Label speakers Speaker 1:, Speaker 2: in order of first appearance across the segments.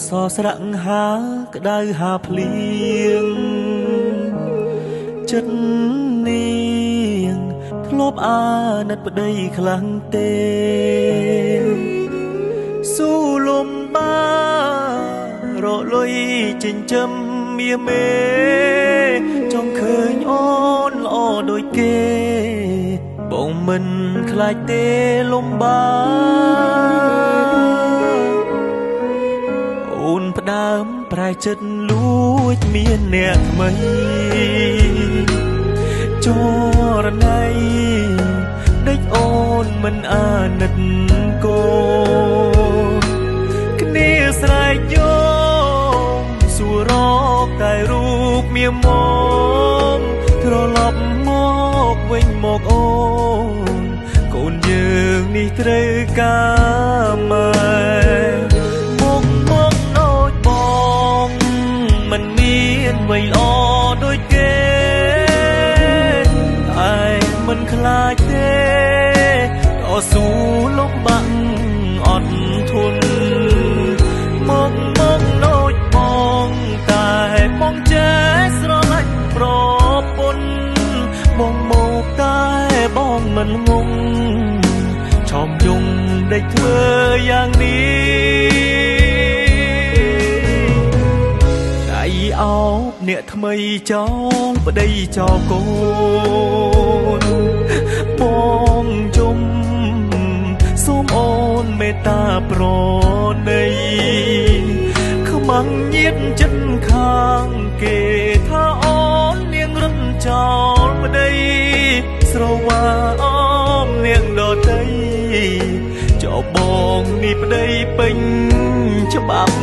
Speaker 1: សស្រៈហាក្តៅហាភ្លៀងចិត្តនាងធ្លាប់អាណិតប្តីខ្លាំងទេស៊ូលំបារលុយចិញ្ចឹមមាមេចង់ឃើញអូនល្អដូចគេបងមិនខ្លាចទេលំបាអូនផ្ដើមប្រែចិត្តលួចមានអ្នកថ្មីចរណៃដេចអូនមិនអាណិតកូនគ្នាស្រែកយោមសួររកតែរូបមាមកត្រឡប់មកវិញមកអូនកូនយើងនេះត្រូវការម៉ែមកណូចបងមិនមានអ្វីល្អដូចគេតែមិនខ្លាចទេតស៊ូលំបាក់អត់ធន់មកណូចបងតែបងចេះស្រឡាញ់ប្រពន្ធបងមកតែបងមិនងងឆោមយងដេចធ្វើយ៉ាងនេះដៃអោបអ្នកថ្មីចោលប្តីចោលកូនបងជុំសូមអូនមេត្តាប្រណីខ្មាំងញៀតចិត្តខាងគេថាអូននាងរត់ចោលប្តីស្រវាអមនាងដតីចោលបងនេះប្តីពេញច្បាប់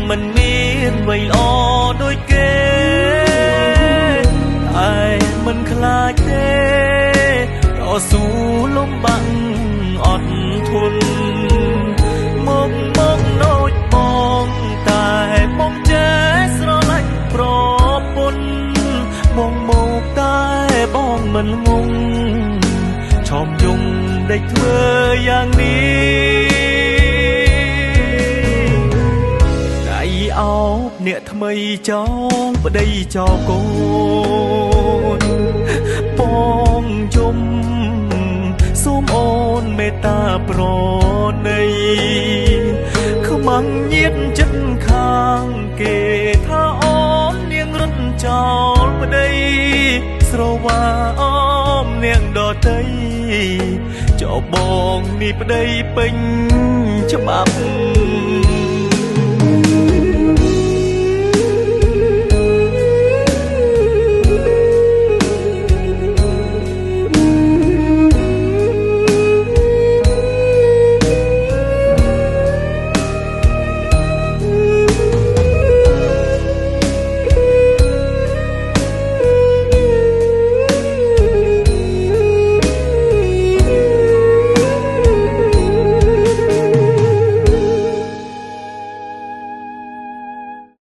Speaker 1: មិនមានអ្វីល្អដូចគេតែមិនខ្លាចទេតស៊ូលំបាក់អត់ធន់មកណូចបងតែបងចេះស្រឡាញ់ប្រពន្ធបងមកតែបងមិនងងឆោមយងដេចធ្វើយ៉ាងនេះអោបអ្នកថ្មីចោលប្តីចោលកូនបងជុំសូមអូនមេត្តាប្រណីខ្មាំងញៀតចិត្តខាងគេថាអូននាងរត់ចោលប្តីស្រវាអមនាងដតីចោលបងនេះប្តីពេញច្បាប់